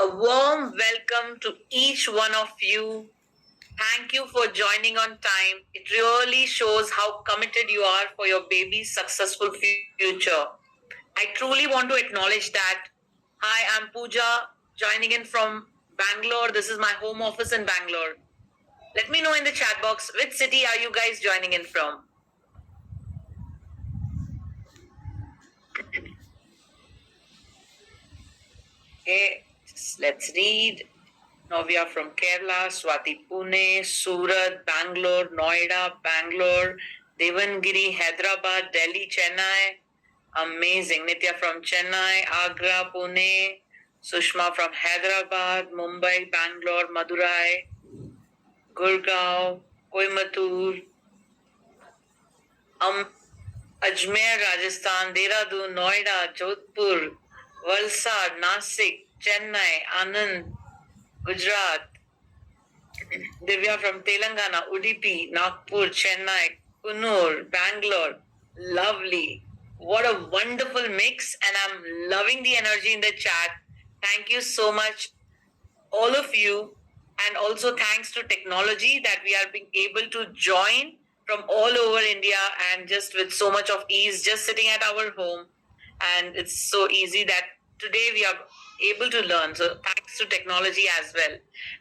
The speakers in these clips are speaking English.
A warm welcome to each one of you. Thank you for joining on time. It really shows how committed you are for your baby's successful future. I truly want to acknowledge that. Hi, I'm Pooja, joining in from Bangalore. This is my home office in Bangalore. Let me know in the chat box which city are you guys joining in from? Okay, let's read. Novya from Kerala, Swati Pune, Surat, Bangalore, Noida, Bangalore, Devangiri, Hyderabad, Delhi, Chennai. Amazing. Nitya from Chennai, Agra, Pune, Sushma from Hyderabad, Mumbai, Bangalore, Madurai, Gurgaon, Coimbatore, Ajmer, Rajasthan, Dehradun, Noida, Jodhpur, Valsad, Nasik, Chennai, Anand, Gujarat, Divya from Telangana, Udupi, Nagpur, Chennai, Kunur, Bangalore. Lovely. What a wonderful mix, and I'm loving the energy in the chat. Thank you so much, all of you, and also thanks to technology that we are being able to join from all over India and just with so much of ease, just sitting at our home. And it's so easy that today we are able to learn. So thanks to technology as well.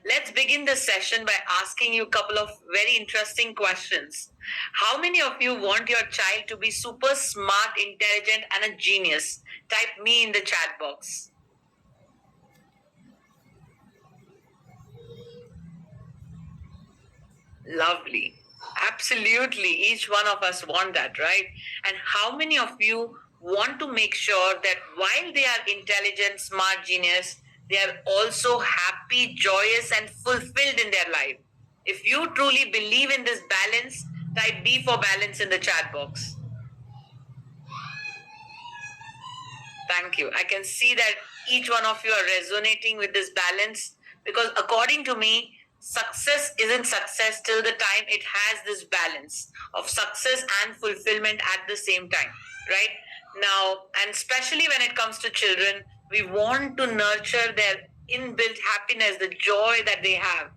Let's begin the session by asking you a couple of very interesting questions. How many of you want your child to be super smart, intelligent, and a genius? Type me in the chat box. Lovely. Absolutely. Each one of us want that, right? And how many of you want to make sure that while they are intelligent, smart, genius, they are also happy, joyous, and fulfilled in their life? If you truly believe in this balance, type B for balance in the chat box. Thank you. I can see that each one of you are resonating with this balance because, according to me, success isn't success till the time it has this balance of success and fulfillment at the same time, right? Now, and especially when it comes to children, we want to nurture their inbuilt happiness, the joy that they have.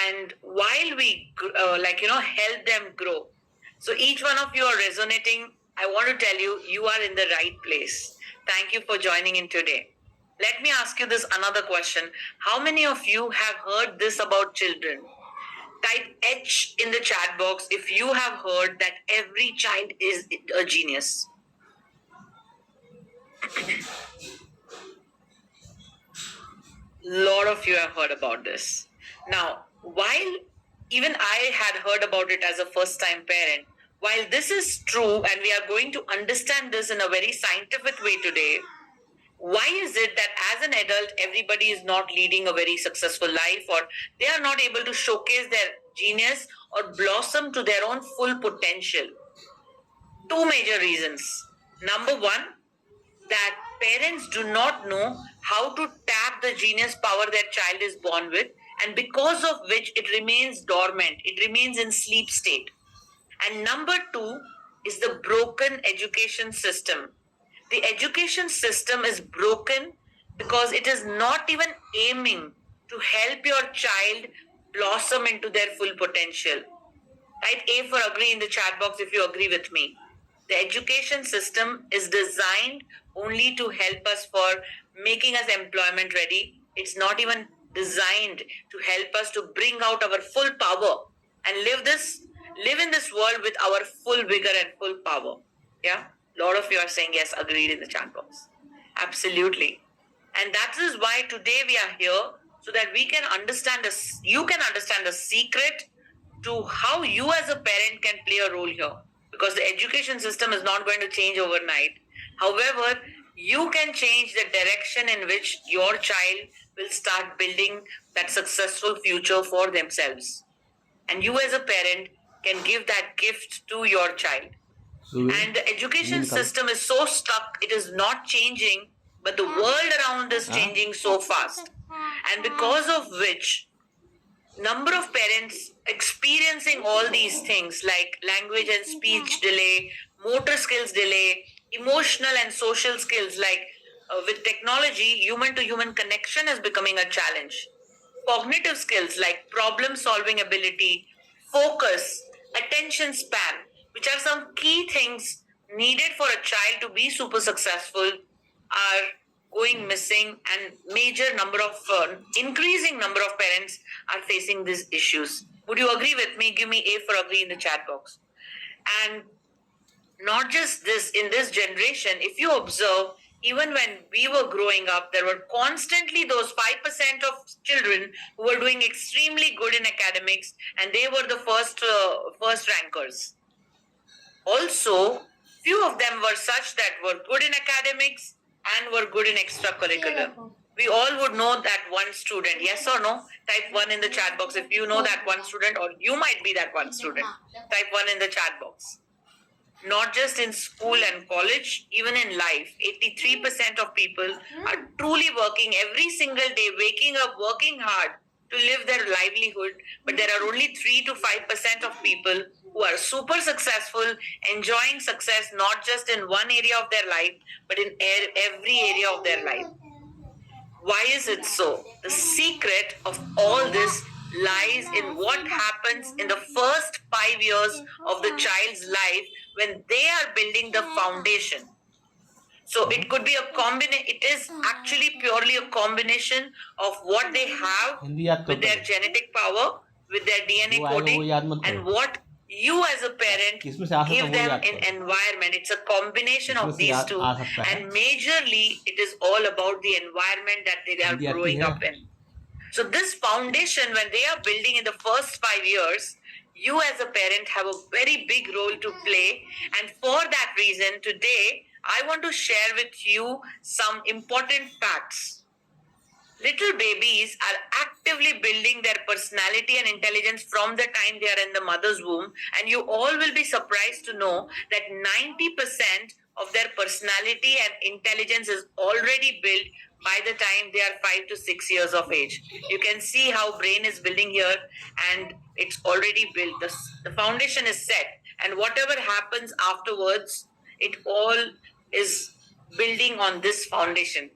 And while we, help them grow. So each one of you are resonating. I want to tell you, you are in the right place. Thank you for joining in today. Let me ask you this another question. How many of you have heard this about children? Type H in the chat box if you have heard that every child is a genius. Lot of you have heard about this. Now, while even I had heard about it as a first time parent, while this is true and we are going to understand this in a very scientific way today, why is it that as an adult everybody is not leading a very successful life, or they are not able to showcase their genius or blossom to their own full potential? Two major reasons. Number one, that parents do not know how to tap the genius power their child is born with, and because of which it remains dormant, it remains in sleep state. And number two is the broken education system. The education system is broken because it is not even aiming to help your child blossom into their full potential. Type A for agree in the chat box if you agree with me. The education system is designed only to help us for making us employment ready. It's not even designed to help us to bring out our full power and live in this world with our full vigor and full power. Yeah? A lot of you are saying yes, agreed in the chat box. Absolutely. And that is why today we are here so that we can understand this. You can understand the secret to how you as a parent can play a role here, because the education system is not going to change overnight. However, you can change the direction in which your child will start building that successful future for themselves, and you as a parent can give that gift to your child. And the education system is so stuck, it is not changing, but the world around is changing so fast, and because of which number of parents experiencing all these things like language and speech delay, motor skills delay, emotional and social skills like with technology, human to human connection is becoming a challenge. Cognitive skills like problem solving ability, focus, attention span, which are some key things needed for a child to be super successful, are going missing, and major number of increasing number of parents are facing these issues. Would you agree with me? Give me A for agree in the chat box. And not just this, in this generation, if you observe, even when we were growing up, there were constantly those 5% of children who were doing extremely good in academics, and they were the first rankers. Also, few of them were such that were good in academics and were good in extracurricular. We all would know that one student. Yes or no? Type 1 in the chat box if you know that one student, or you might be that one student. Type 1 in the chat box. Not just in school and college, even in life, 83% of people are truly working every single day, waking up, working hard to live their livelihood. But there are only 3 to 5% of people who are super successful, enjoying success not just in one area of their life, but in every area of their life. Why is it so? The secret of all this lies in what happens in the first 5 years of the child's life when they are building the foundation. So it could be a combination, it is actually purely a combination of what they have with their genetic power, with their DNA coding, and what you as a parent give them in environment. It's a combination of these two, and majorly it is all about the environment that they are growing up in. So this foundation, when they are building in the first 5 years, you as a parent have a very big role to play. And for that reason, today I want to share with you some important facts. Little babies are actively building their personality and intelligence from the time they are in the mother's womb. And you all will be surprised to know that 90% of their personality and intelligence is already built by the time they are 5 to 6 years of age. You can see how brain is building here, and it's already built. The foundation is set, and whatever happens afterwards, it all is building on this foundation.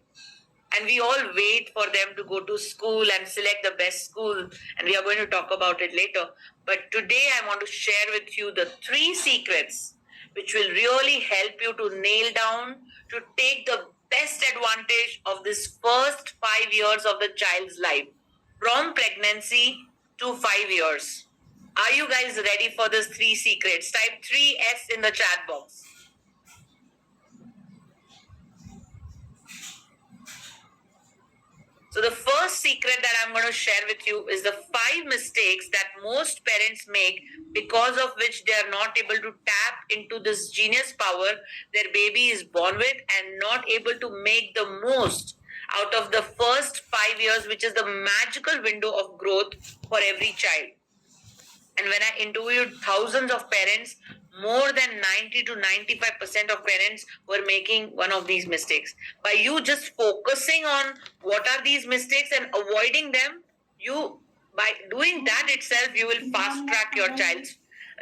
And we all wait for them to go to school and select the best school, and we are going to talk about it later. But today I want to share with you the 3 secrets which will really help you to nail down, to take the best advantage of this first 5 years of the child's life, from pregnancy to 5 years. Are you guys ready for these 3 secrets? Type 3S in the chat box. So the first secret that I'm going to share with you is the 5 mistakes that most parents make, because of which they are not able to tap into this genius power their baby is born with, and not able to make the most out of the first 5 years, which is the magical window of growth for every child. And when I interviewed thousands of parents, more than 90 to 95% of parents were making one of these mistakes. By you just focusing on what are these mistakes and avoiding them, by doing that itself, you will fast track your child's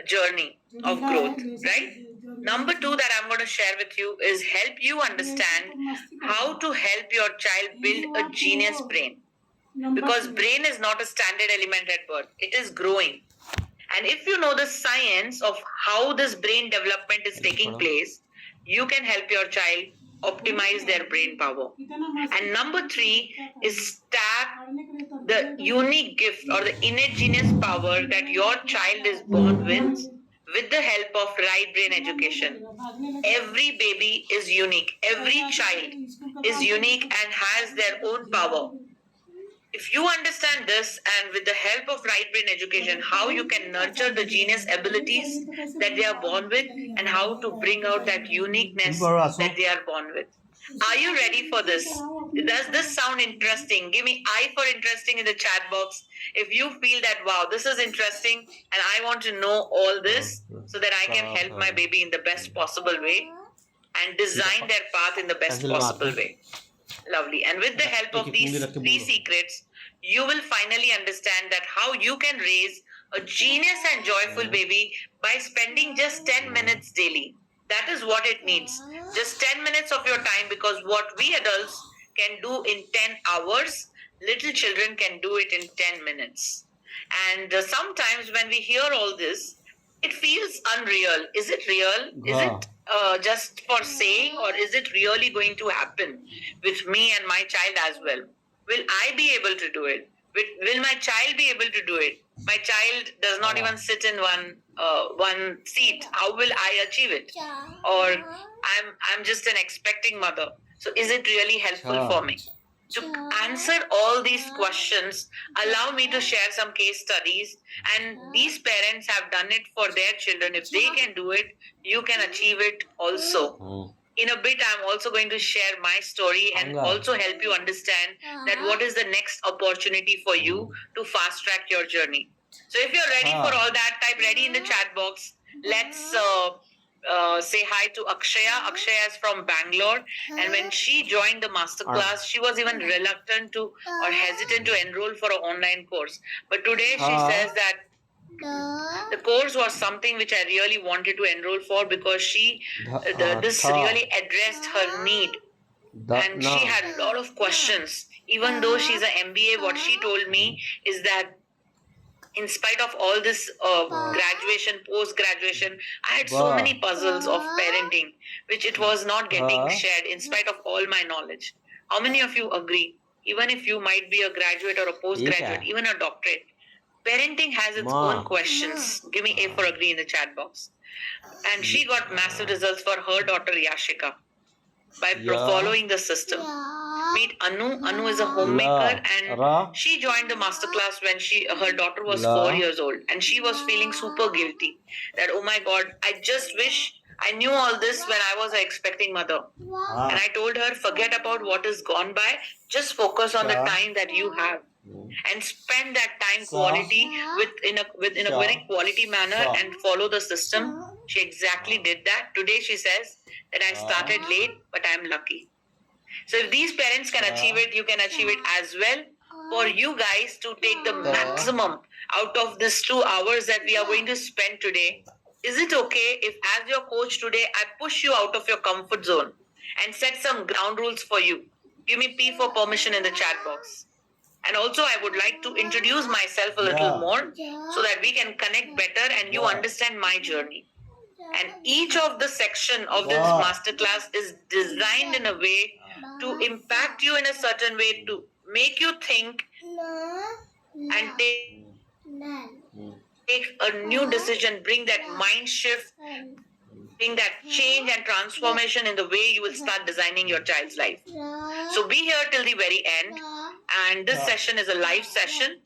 journey of growth, right? Number 2 that I'm going to share with you is help you understand how to help your child build a genius brain. Because brain is not a standard element at birth, it is growing. And if you know the science of how this brain development is taking place, you can help your child optimize their brain power. And number 3 is tap the unique gift or the innate genius power that your child is born with the help of right brain education. Every baby is unique. Every child is unique and has their own power. If you understand this, and with the help of right brain education, how you can nurture the genius abilities that they are born with, and how to bring out that uniqueness that they are born with. Are you ready for this? Does this sound interesting? Give me I for interesting in the chat box if you feel that, wow, this is interesting and I want to know all this so that I can help my baby in the best possible way and design their path in the best possible way. Lovely. And with the help of these 3 secrets, you will finally understand that how you can raise a genius and joyful baby by spending just 10 minutes daily. That is what it needs. Just 10 minutes of your time, because what we adults can do in 10 hours, little children can do it in 10 minutes. And sometimes when we hear all this, it feels unreal. Is it real? Is it just for saying, or is it really going to happen with me and my child as well? Will I be able to do it? Will my child be able to do it? My child does not even sit in one seat. How will I achieve it? Or I'm just an expecting mother. So is it really helpful for me? To answer all these questions, allow me to share some case studies. And these parents have done it for their children. If they can do it, you can achieve it also. In a bit, I'm also going to share my story and also help you understand that what is the next opportunity for you to fast track your journey. So if you're ready for all that, type ready in the chat box. Let's say hi to Akshaya. Akshaya is from Bangalore, and when she joined the masterclass, she was even reluctant to or hesitant to enroll for an online course. But today she says that the course was something which I really wanted to enroll for, because this really addressed her need. And she had a lot of questions. Even though she's an MBA, what she told me is that in spite of all this graduation, post graduation, I had so many puzzles of parenting, which it was not getting shared in spite of all my knowledge. How many of you agree? Even if you might be a graduate or a postgraduate, even a doctorate, parenting has its own questions. Give me A for agree in the chat box. And she got massive results for her daughter Yashika by following the system. Meet Anu. Anu is a homemaker, and she joined the masterclass when her daughter was 4 years old, and she was feeling super guilty that, oh my God, I just wish I knew all this when I was an expecting mother. And I told her, forget about what is gone by, just focus on the time that you have. And spend that time quality in a very quality manner and follow the system. She exactly did that. Today she says that I started late, but I'm lucky. So if these parents can achieve it, you can achieve it as well. For you guys to take the maximum out of this 2 hours that we are going to spend today, is it okay if, as your coach today, I push you out of your comfort zone and set some ground rules for you? Give me P for permission in the chat box. And also, I would like to introduce myself a little more so that we can connect better and you understand my journey. And each of the section of this masterclass is designed in a way to impact you in a certain way, to make you think and take a new decision, bring that mind shift, bring that change and transformation in the way you will start designing your child's life. So be here till the very end. And this session is a live session.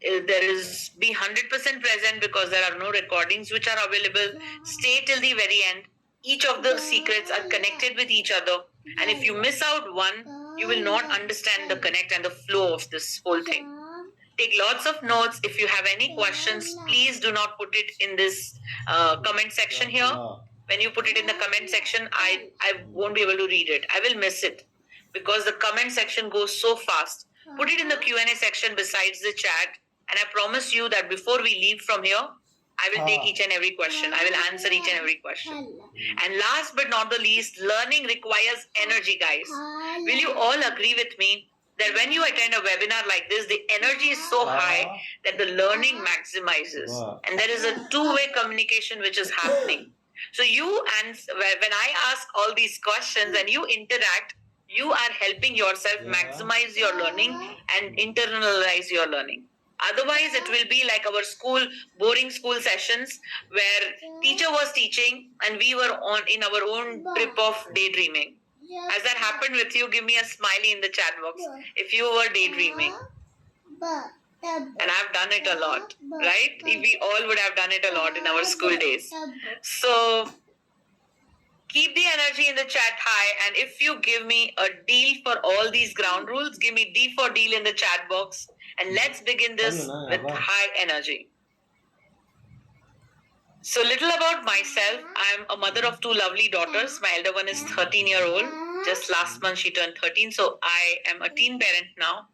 There is be 100% present because there are no recordings which are available. Stay till the very end. Each of the secrets are connected with each other. And if you miss out one, you will not understand the connect and the flow of this whole thing. Take lots of notes. If you have any questions, please do not put it in this comment section here. When you put it in the comment section, I won't be able to read it. I will miss it because the comment section goes so fast. Put it in the Q&A section besides the chat. And I promise you that before we leave from here, I will take each and every question. I will answer each and every question. And last but not the least, learning requires energy, guys. Will you all agree with me that when you attend a webinar like this, the energy is so high that the learning maximizes. And there is a two-way communication which is happening. So when I ask all these questions and you interact, you are helping yourself maximize your learning and internalize your learning. Otherwise, it will be like our boring school sessions where teacher was teaching and we were in our own trip of daydreaming. Has that happened with you? Give me a smiley in the chat box if you were daydreaming. And I've done it a lot, right? We all would have done it a lot in our school days. So keep the energy in the chat high. And if you give me a deal for all these ground rules, give me D for deal in the chat box. And let's begin this with high energy. So little about myself. I'm a mother of two lovely daughters. My elder one is 13-year-old. Just last month she turned 13. So I am a teen parent now.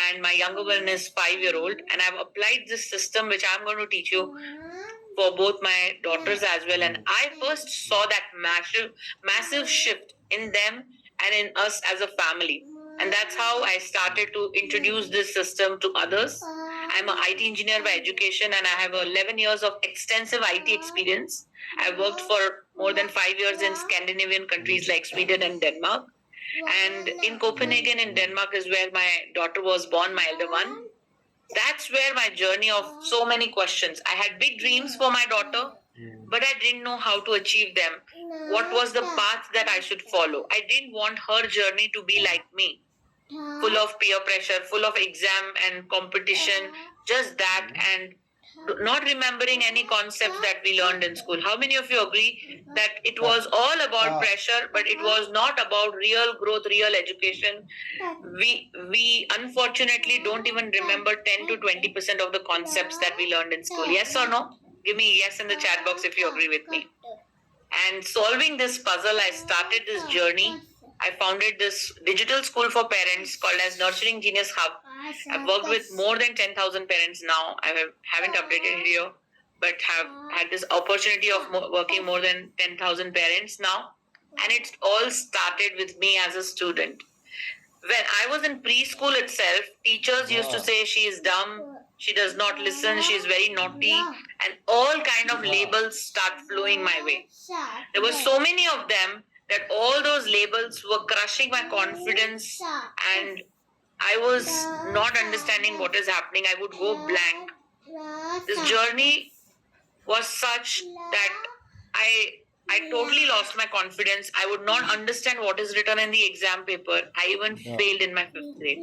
And my younger one is 5-year-old. And I've applied this system which I'm going to teach you for both my daughters as well. And I first saw that massive shift in them and in us as a family. And that's how I started to introduce this system to others. I'm an IT engineer by education and I have 11 years of extensive IT experience. I worked for more than 5 years in Scandinavian countries like Sweden and Denmark. And in Copenhagen, in Denmark, is where my daughter was born, my elder one. That's where my journey of so many questions. I had big dreams for my daughter, but I didn't know how to achieve them. What was the path that I should follow? I didn't want her journey to be like me, full of peer pressure, full of exam and competition, just that, and not remembering any concepts that we learned in school. How many of you agree that it was all about pressure, but it was not about real growth, real education? We unfortunately don't even remember 10 to 20% of the concepts that we learned in school. Yes or no? Give me yes in the chat box if you agree with me. And solving this puzzle, I started this journey. I founded this digital school for parents called as Nurturing Genius Hub. I've worked with more than 10,000 parents now. Haven't updated it here, but have had this opportunity of working more than 10,000 parents now. And it all started with me as a student. When I was in preschool itself, teachers used to say she is dumb, she does not listen, she is very naughty, and all kind of labels start flowing my way. There were so many of them that all those labels were crushing my confidence, and I was not understanding what is happening. I would go blank. This journey was such that I totally lost my confidence. I would not understand what is written in the exam paper. I even failed in my 5th grade.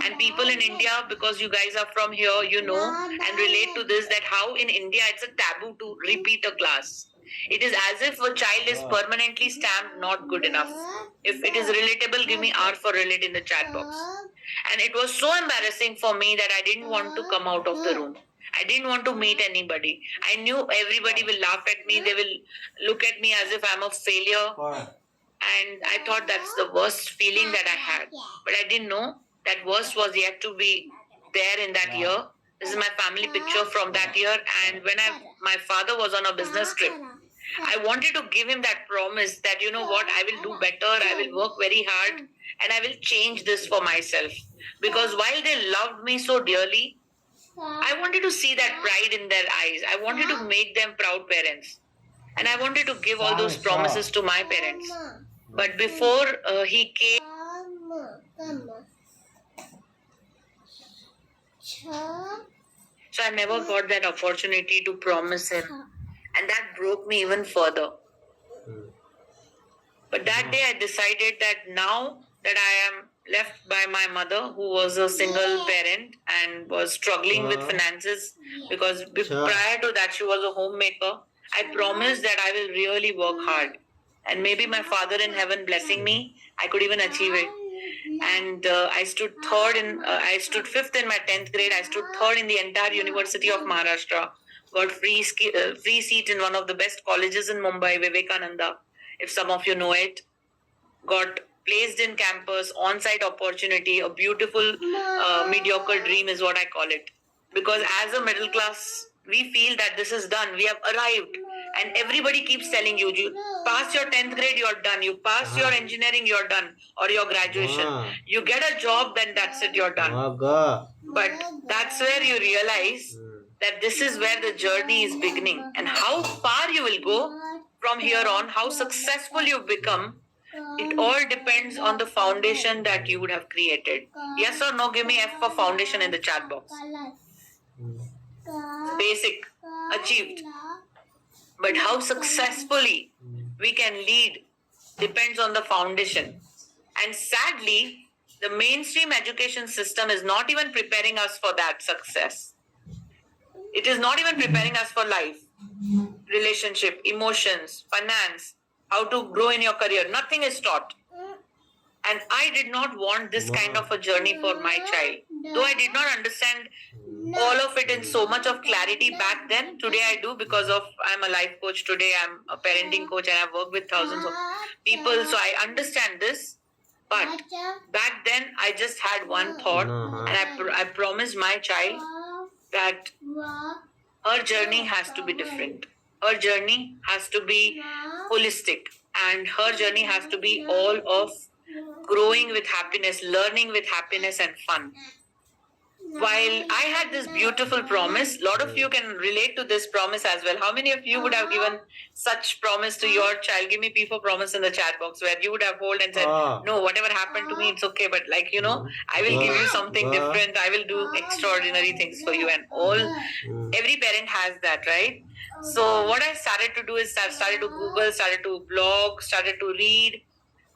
And people in India, because you guys are from here, you know and relate to this, that how in India it's a taboo to repeat a class. It is as if a child is permanently stamped not good enough. If it is relatable, give me R for relate in the chat box. And it was so embarrassing for me that I didn't want to come out of the room. I didn't want to meet anybody. I knew everybody will laugh at me. They will look at me as if I'm a failure. And I thought that's the worst feeling that I had. But I didn't know that worst was yet to be there in that year. This is my family picture from that year. And when my father was on a business trip, I wanted to give him that promise that, you know what, I will do better. I will work very hard and I will change this for myself. Because while they loved me so dearly, I wanted to see that pride in their eyes. I wanted to make them proud parents. And I wanted to give all those promises to my parents. But before he came, so I never got that opportunity to promise him. And that broke me even further. But that day I decided that now that I am left by my mother, who was a single parent and was struggling with finances, because prior to that she was a homemaker, I promised that I will really work hard. And maybe my Father in heaven blessing me, I could even achieve it. And I stood fifth in my 10th grade. I stood third in the entire University of Maharashtra. Got free seat in one of the best colleges in Mumbai, Vivekananda, if some of you know it. Got placed in campus, on-site opportunity, a beautiful mediocre dream is what I call it. Because as a middle class, we feel that this is done, we have arrived. And everybody keeps telling you, you pass your 10th grade, you're done. You pass your engineering, you're done. Or your graduation. You get a job, then that's it, you're done. But that's where you realize that this is where the journey is beginning. And how far you will go from here on, how successful you become, it all depends on the foundation that you would have created. Yes or no? Give me F for foundation in the chat box. Basic, achieved. But how successfully we can lead depends on the foundation. And sadly, the mainstream education system is not even preparing us for that success. It is not even preparing us for life, relationship, emotions, finance, how to grow in your career. Nothing is taught. And I did not want this kind of a journey for my child. Though I did not understand all of it in so much of clarity back then, today I do, because of I'm a life coach today, I'm a parenting coach, and I've worked with thousands of people, so I understand this. But back then I just had one thought, and I promised my child that her journey has to be different. Her journey has to be holistic, and her journey has to be all of growing with happiness, learning with happiness and fun. While I had this beautiful promise, a lot of you can relate to this promise as well. How many of you would have given such promise to your child? Give me P for promise in the chat box where you would have hold and said, no, whatever happened to me, it's okay. But like, I will give you something different. I will do extraordinary things for you. And every parent has that, right? So what I started to do is I started to Google, started to blog, started to read,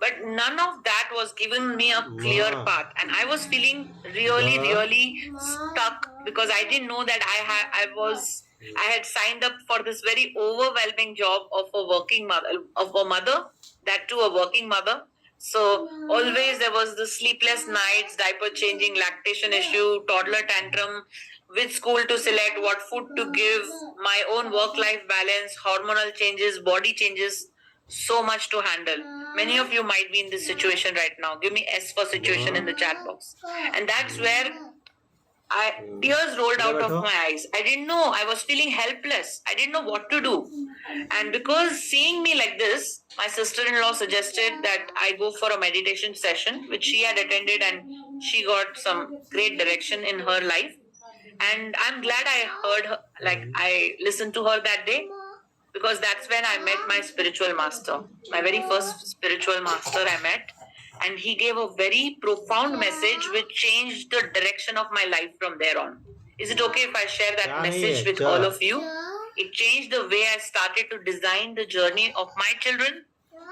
but none of that was giving me a clear path, and I was feeling really stuck because I didn't know that I had signed up for this very overwhelming job of a working mother, that too a working mother. So always there was the sleepless nights, diaper changing, lactation issue, toddler tantrum, which school to select, what food to give, my own work-life balance, hormonal changes, body changes, so much to handle. Many of you might be in this situation right now. Give me S for situation in the chat box. And that's where tears rolled out of my eyes. I didn't know. I was feeling helpless. I didn't know what to do. And because seeing me like this, my sister-in-law suggested that I go for a meditation session, which she had attended, and she got some great direction in her life. And I'm glad I heard her, I listened to her that day, because that's when I met my spiritual master. My very first spiritual master I met. And he gave a very profound message which changed the direction of my life from there on. Is it okay if I share that message with all of you? It changed the way I started to design the journey of my children.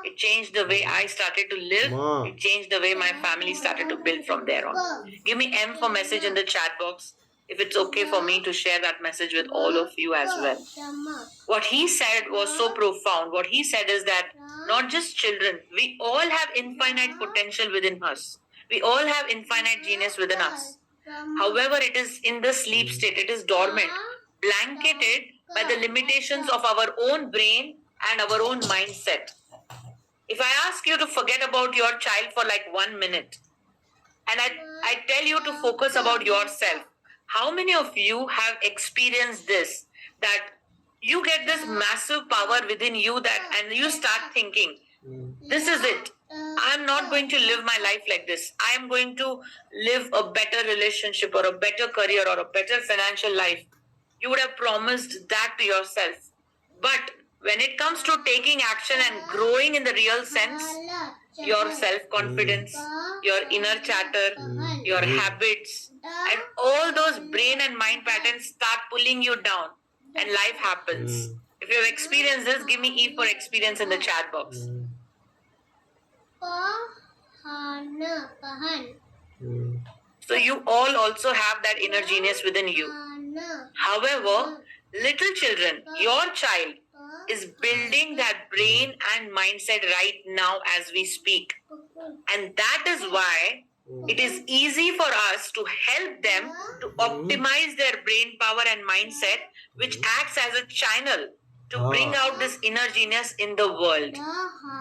It changed the way I started to live. It changed the way my family started to build from there on. Give me M for message in the chat box if it's okay for me to share that message with all of you as well. What he said was so profound. What he said is that not just children, we all have infinite potential within us. We all have infinite genius within us. However, it is in the sleep state, it is dormant, blanketed by the limitations of our own brain and our own mindset. If I ask you to forget about your child for like 1 minute, and I tell you to focus about yourself, how many of you have experienced this, that you get this massive power within you and you start thinking, this is it. I'm not going to live my life like this. I am going to live a better relationship or a better career or a better financial life. You would have promised that to yourself. But when it comes to taking action and growing in the real sense, your self-confidence, your inner chatter, your habits, and all those brain and mind patterns start pulling you down, and life happens. If you have experienced this, give me E for experience in the chat box. So you all also have that inner genius within you. However, little children, your child is building that brain and mindset right now as we speak. And that is why it is easy for us to help them to optimize their brain power and mindset, which acts as a channel to bring out this inner genius in the world.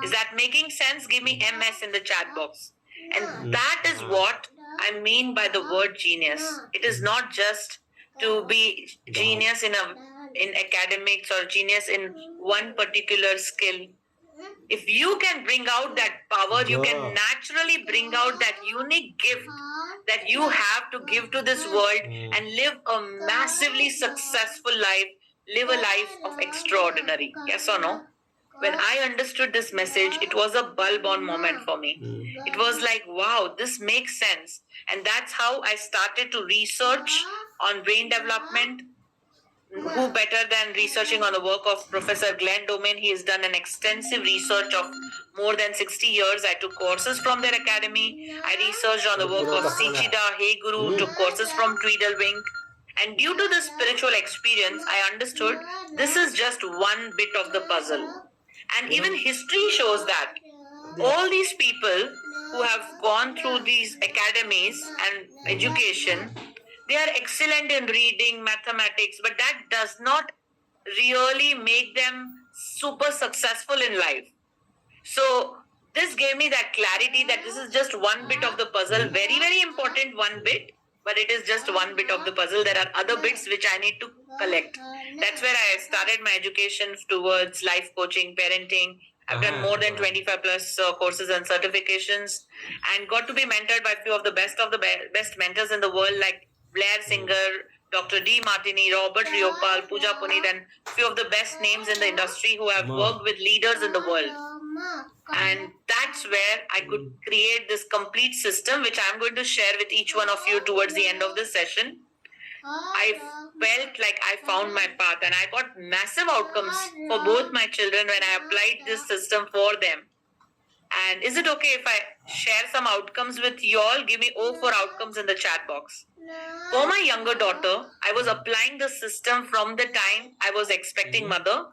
Is that making sense? Give me MS in the chat box. And that is what I mean by the word genius. It is not just to be genius in academics or genius in one particular skill. If you can bring out that power, you can naturally bring out that unique gift that you have to give to this world and live a massively successful life, live a life of extraordinary. Yes or no? When I understood this message, it was a bulb on moment for me. It was like, wow, this makes sense. And that's how I started to research on brain development. Who better than researching on the work of Professor Glenn Domain? He has done an extensive research of more than 60 years. I took courses from their academy. I researched on the work of Sichida, Hey Guru, took courses from Tweedledwink. And due to this spiritual experience, I understood this is just one bit of the puzzle. And even history shows that all these people who have gone through these academies and education, they are excellent in reading, mathematics, but that does not really make them super successful in life. So this gave me that clarity that this is just one bit of the puzzle, very, very important one bit, but it is just one bit of the puzzle. There are other bits which I need to collect. That's where I started my education towards life coaching, parenting. I've done more than 25 plus courses and certifications, and got to be mentored by a few of the best mentors in the world, like Blair Singer, Dr. D. Martini, Robert Riopal, Pooja Puneet, and few of the best names in the industry who have worked with leaders in the world. And that's where I could create this complete system, which I'm going to share with each one of you towards the end of this session. I felt like I found my path, and I got massive outcomes for both my children when I applied this system for them. And is it okay if I share some outcomes with you all? Give me O for outcomes in the chat box. For my younger daughter, I was applying the system from the time I was expecting mother,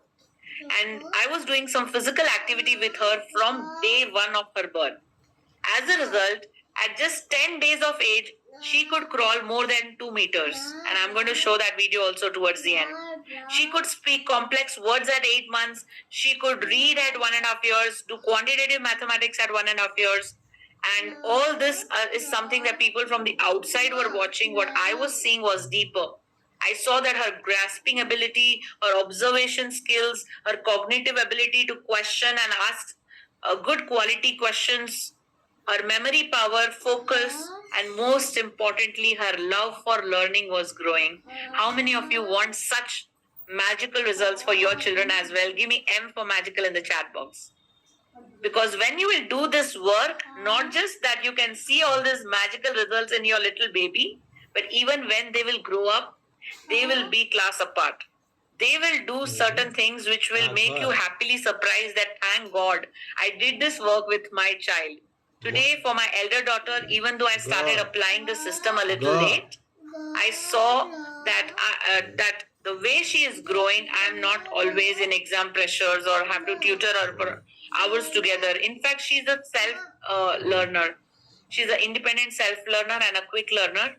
and I was doing some physical activity with her from day one of her birth. As a result, at just 10 days of age, she could crawl more than 2 meters. And I'm going to show that video also towards the end. She could speak complex words at 8 months. She could read at 1.5 years, do quantitative mathematics at 1.5 years. And all this is something that people from the outside were watching. What I was seeing was deeper. I saw that her grasping ability, her observation skills, her cognitive ability to question and ask good quality questions, her memory power, focus, and most importantly, her love for learning was growing. How many of you want such magical results for your children as well? Give me M for magical in the chat box. Because when you will do this work, not just that you can see all these magical results in your little baby, but even when they will grow up, they will be class apart. They will do certain things which will make you happily surprised that thank God I did this work with my child. Today, for my elder daughter, even though I started applying the system a little late, I saw that the way she is growing, I am not always in exam pressures or have to tutor her for hours together. In fact, she's a self learner. She's an independent self learner and a quick learner.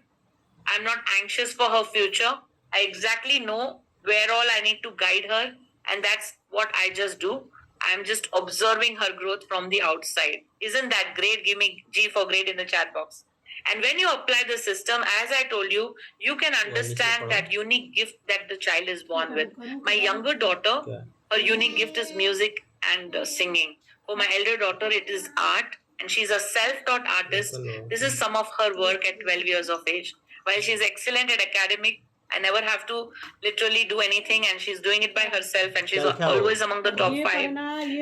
I'm not anxious for her future. I exactly know where all I need to guide her, and that's what I just do. I'm just observing her growth from the outside. Isn't that great? Give me G for great in the chat box. And when you apply the system, as I told you, you can understand that unique gift that the child is born with. My younger daughter, her unique gift is music and singing. For my elder daughter, it is art, and she's a self-taught artist. This is some of her work at 12 years of age. While she's excellent at academic, I never have to literally do anything, and she's doing it by herself, and she's always among the top 5.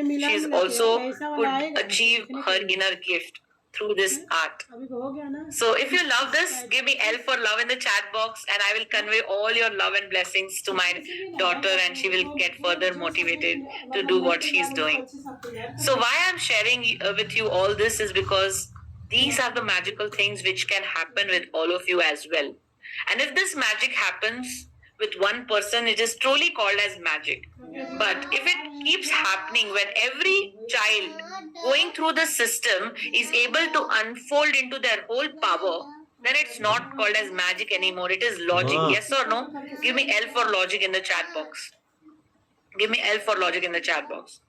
She's also could achieve her inner gift through this art. So if you love this, give me L for love in the chat box, and I will convey all your love and blessings to my daughter, and she will get further motivated to do what she's doing. So why I'm sharing with you all this is because these are the magical things which can happen with all of you as well. And if this magic happens with one person, it is truly called as magic. But if it keeps happening when every child going through the system is able to unfold into their whole power, then it's not called as magic anymore. It is logic. Yes or no? Give me L for logic in the chat box. Give me L for logic in the chat box.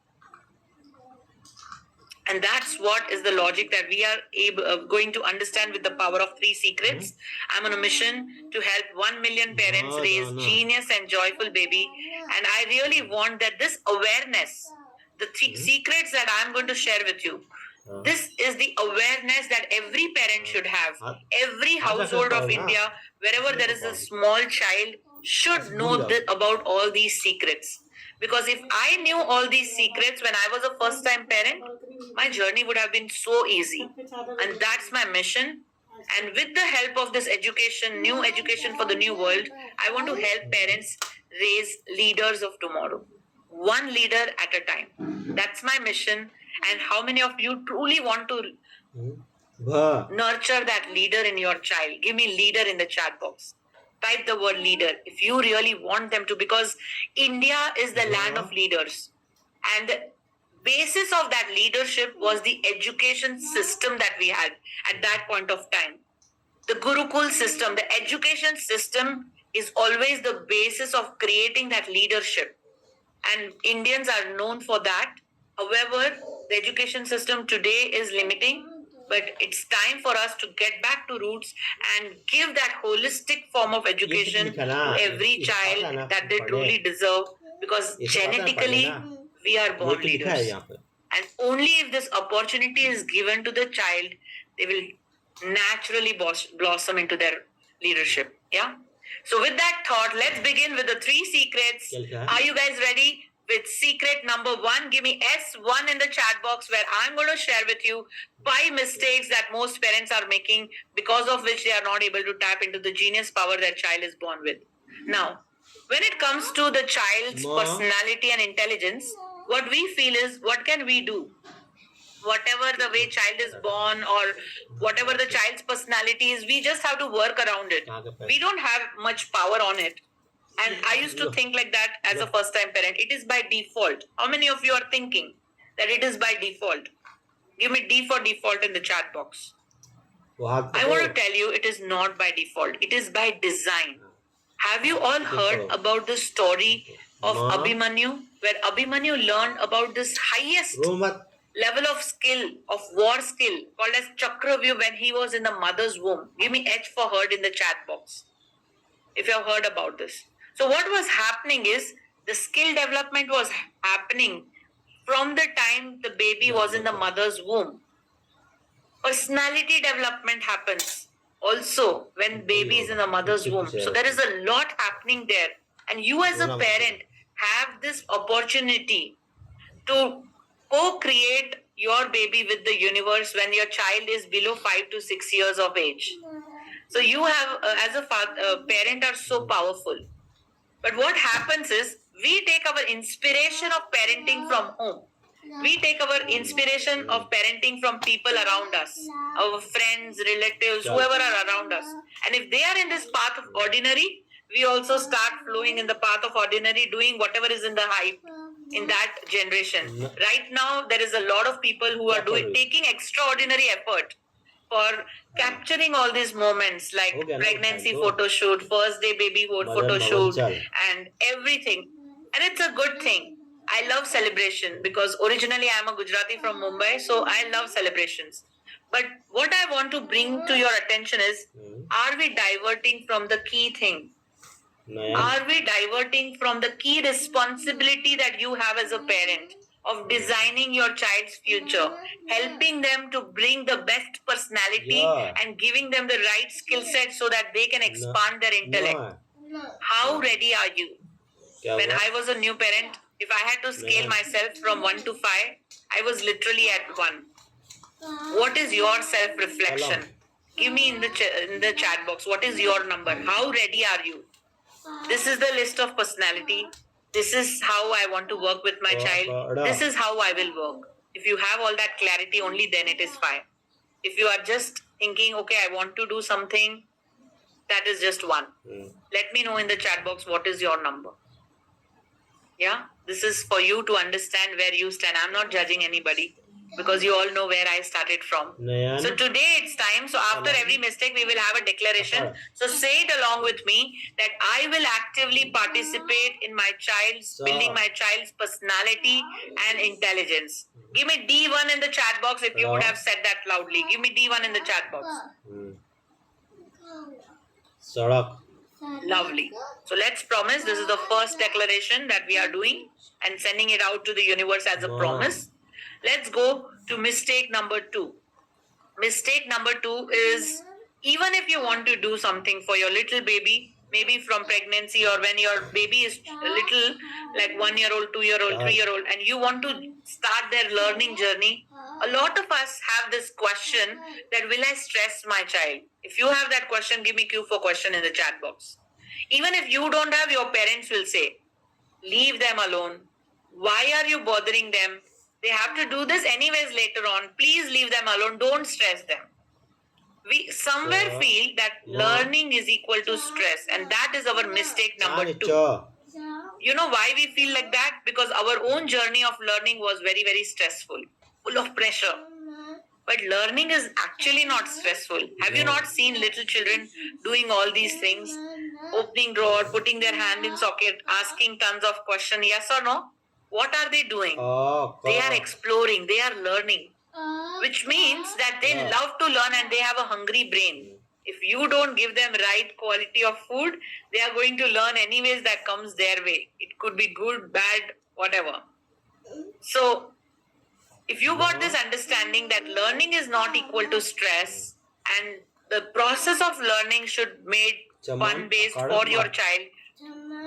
And that's what is the logic that we are going to understand with the power of 3 secrets. I'm on a mission to help 1 million parents raise genius and joyful baby. And I really want that this awareness, the 3 secrets that I'm going to share with you, this is the awareness that every parent should have. Every household of India, wherever there is a small child, should know about all these secrets. Because if I knew all these secrets when I was a first-time parent, my journey would have been so easy. And that's my mission. And with the help of this education, new education for the new world, I want to help parents raise leaders of tomorrow. One leader at a time. That's my mission. And how many of you truly want to nurture that leader in your child? Give me leader in the chat box. Type the word leader if you really want them to, because India is the land of leaders. And the basis of that leadership was the education system that we had at that point of time. The Gurukul system, the education system is always the basis of creating that leadership. And Indians are known for that. However, the education system today is limiting. But it's time for us to get back to roots and give that holistic form of education to every child that they truly deserve, because genetically we are born leaders. And only if this opportunity is given to the child, they will naturally blossom into their leadership. Yeah. So with that thought, let's begin with the 3 secrets. Are you guys ready? With secret number 1, give me S1 in the chat box, where I'm going to share with you 5 mistakes that most parents are making, because of which they are not able to tap into the genius power their child is born with. Now, when it comes to the child's personality and intelligence, what we feel is, what can we do? Whatever the way child is born, or whatever the child's personality is, we just have to work around it. We don't have much power on it. And I used to think like that as a first time parent. It is by default. How many of you are thinking that it is by default? Give me D for default in the chat box. I want to tell you, it is not by default. It is by design. Have you all heard about the story of Abhimanyu, where Abhimanyu learned about this highest level of skill, of war skill, called as Chakravyu, when he was in the mother's womb? Give me H for heard in the chat box if you have heard about this. So what was happening is, the skill development was happening from the time the baby was in the mother's womb. Personality development happens also when baby is in the mother's womb. So there is a lot happening there. And you as a parent have this opportunity to co-create your baby with the universe when your child is below 5 to 6 years of age. So you have, as a parent, are so powerful. But what happens is, we take our inspiration of parenting from home. We take our inspiration of parenting from people around us, our friends, relatives, whoever are around us. And if they are in this path of ordinary, we also start flowing in the path of ordinary, doing whatever is in the hype in that generation. Right now, there is a lot of people who are taking extraordinary effort for capturing all these moments, like pregnancy photo shoot, first day babyhood photo shoot, and everything. And it's a good thing. I love celebration, because originally I am a Gujarati from Mumbai, so I love celebrations. But what I want to bring to your attention is, are we diverting from the key thing? Are we diverting from the key responsibility that you have as a parent, of designing your child's future, helping them to bring the best personality and giving them the right skill set so that they can expand their intellect? How ready are you? When I was a new parent, if I had to scale myself from 1 to 5, I was literally at 1. What is your self-reflection? Give me in the chat box, what is your number? How ready are you? This is the list of personality. This is how I want to work with my child. This is how I will work. If you have all that clarity, only then it is 5. If you are just thinking, okay, I want to do something, that is just 1. Let me know in the chat box, what is your number? Yeah, this is for you to understand where you stand. I'm not judging anybody, because you all know where I started from. So today it's time. So after every mistake, we will have a declaration. So say it along with me, that I will actively participate in my child's, building my child's personality and intelligence. Give me D1 in the chat box if you would have said that loudly. Give me D1 in the chat box. Lovely. So let's promise, this is the first declaration that we are doing and sending it out to the universe as a promise. Let's go to mistake number 2. Mistake number 2 is, even if you want to do something for your little baby, maybe from pregnancy, or when your baby is little, like 1 year old, 2 year old, 3 year old, and you want to start their learning journey, a lot of us have this question that, will I stress my child? If you have that question, give me Q for question in the chat box. Even if you don't have, your parents will say, leave them alone. Why are you bothering them? They have to do this anyways later on. Please leave them alone. Don't stress them. We somewhere feel that learning is equal to stress, and that is our mistake number 2. You know why we feel like that? Because our own journey of learning was very, very stressful, full of pressure. But learning is actually not stressful. Have you not seen little children doing all these things? Opening drawer, putting their hand in socket, asking tons of questions, yes or no? What are they doing? They are exploring, they are learning. which means that they love to learn and they have a hungry brain. If you don't give them right quality of food, they are going to learn anyways that comes their way. It could be good, bad, whatever. So if you got this understanding that learning is not equal to stress and the process of learning should made fun based for your child,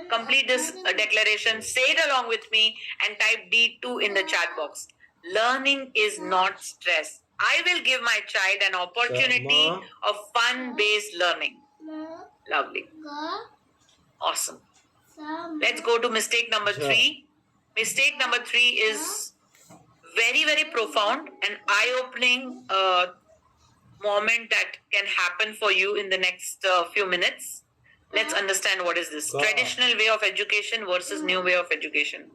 complete this declaration, say it along with me and type D2 in the chat box. Learning is not stress. I will give my child an opportunity of fun based learning. Lovely. Awesome. Let's go to mistake number 3. Mistake number 3 is very, very profound and eye-opening moment that can happen for you in the next few minutes. Let's understand what is this. Traditional way of education versus new way of education.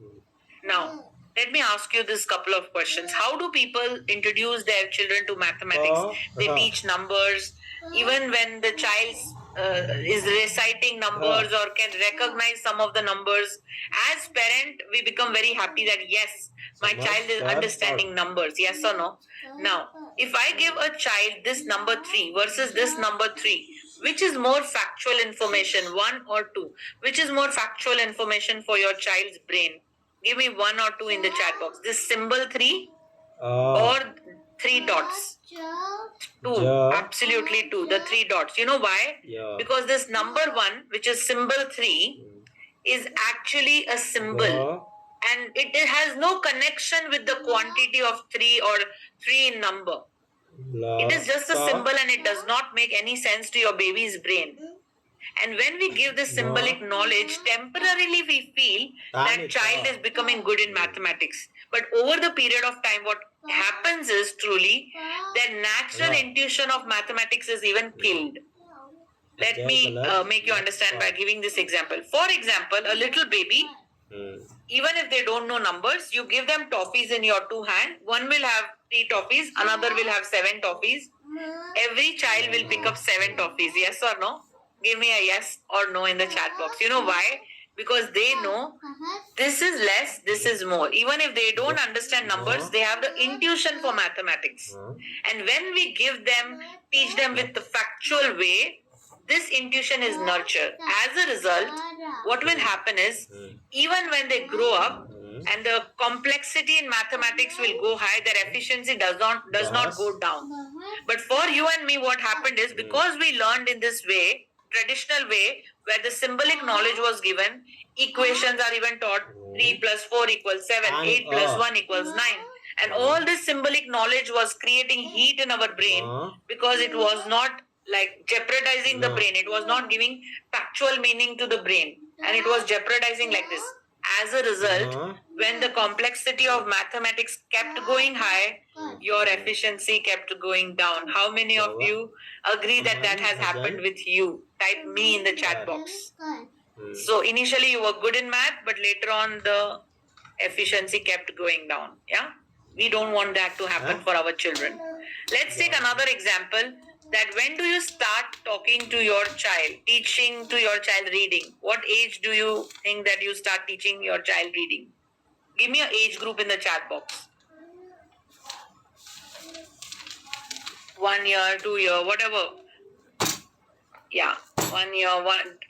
Now, let me ask you this couple of questions. How do people introduce their children to mathematics? They teach numbers. Even when the child is reciting numbers or can recognize some of the numbers, as parent, we become very happy that yes, my child is understanding numbers. Yes or no? Now, if I give a child this number 3 versus this number 3, which is more factual information, 1 or 2? Which is more factual information for your child's brain? Give me 1 or 2 in the chat box. This symbol 3 or 3 dots? 2. Absolutely 2. The 3 dots. You know why? Because this number 1, which is symbol 3, is actually a symbol. And it has no connection with the quantity of 3 or 3 in number. It is just a symbol and it does not make any sense to your baby's brain. And when we give this symbolic knowledge, temporarily we feel that child is becoming good in mathematics. But over the period of time, what happens is truly their natural intuition of mathematics is even killed. Let me make you understand by giving this example. For example, a little baby, even if they don't know numbers, you give them toffees in your 2 hands. One will have 3 toffees, another will have 7 toffees. Every child will pick up 7 toffees. Yes or no? Give me a yes or no in the chat box. You know why? Because they know this is less, this is more. Even if they don't understand numbers, they have the intuition for mathematics. And when we give them, teach them with the factual way, this intuition is nurtured. As a result, what will happen is, even when they grow up and the complexity in mathematics will go high, their efficiency does not go down. But for you and me, what happened is, because we learned in this way, traditional way, where the symbolic knowledge was given, equations are even taught, 3 plus 4 equals 7, 8 plus 1 equals 9. And all this symbolic knowledge was creating heat in our brain because it was not like jeopardizing the brain. It was not giving factual meaning to the brain. And it was jeopardizing like this. As a result, when the complexity of mathematics kept going high, your efficiency kept going down. How many of you agree that that has happened with you? Type me in the chat box. So initially you were good in math, but later on the efficiency kept going down. Yeah? We don't want that to happen for our children. Let's take another example. That when do you start talking to your child, teaching to your child reading? What age do you think that you start teaching your child reading? Give me an age group in the chat box. 1 year, 2 year, whatever. Yeah, 1 year,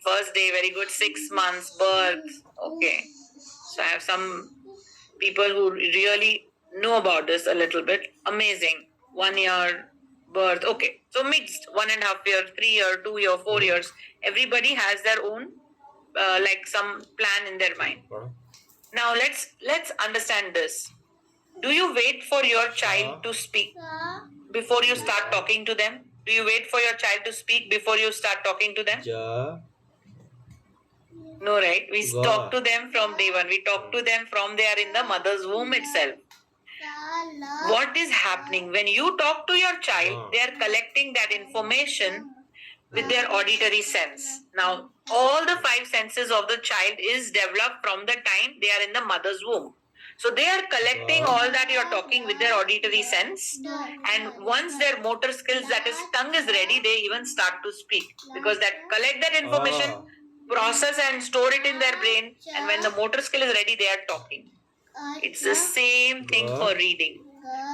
first day, very good. 6 months, birth. Okay. So I have some people who really know about this a little bit. Amazing. 1 year, birth. Okay. So mixed. 1.5 year, 3 year, 2 year, 4 years. Everybody has their own like some plan in their mind. Now let's understand this. Do you wait for your child to speak before you start talking to them? Do you wait for your child to speak before you start talking to them? No, right? We talk to them from day one. We talk to them from they are in the mother's womb itself. What is happening? When you talk to your child, they are collecting that information with their auditory sense. Now, all the 5 senses of the child is developed from the time they are in the mother's womb. So they are collecting all that you are talking with their auditory sense, and once their motor skills, that is tongue is ready, they even start to speak, because that collect that information, process and store it in their brain, and when the motor skill is ready, they are talking. It's the same thing for reading.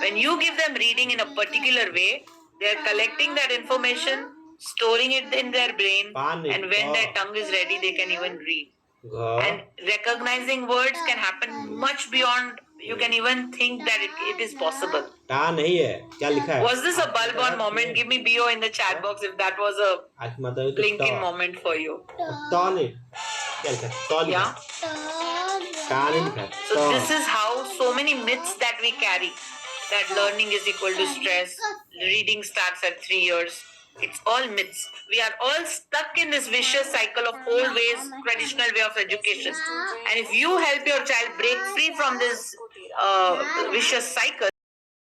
When you give them reading in a particular way, they are collecting that information, storing it in their brain, and when their tongue is ready, they can even read. And recognizing words can happen much beyond you can even think that it is possible. टा नहीं है, क्या लिखा है? Was this a bulb on moment? Give me BO in the chat box if that was a आज मतलब तो blink in moment for you. टा नहीं, क्या लिखा है? टा लिखा है। Yeah. टा नहीं लिखा है। So टा। this is how so many myths that we carry, that learning is equal to stress, reading starts at 3 years. It's all myths. We are all stuck in this vicious cycle of old ways, traditional way of education. And if you help your child break free from this vicious cycle,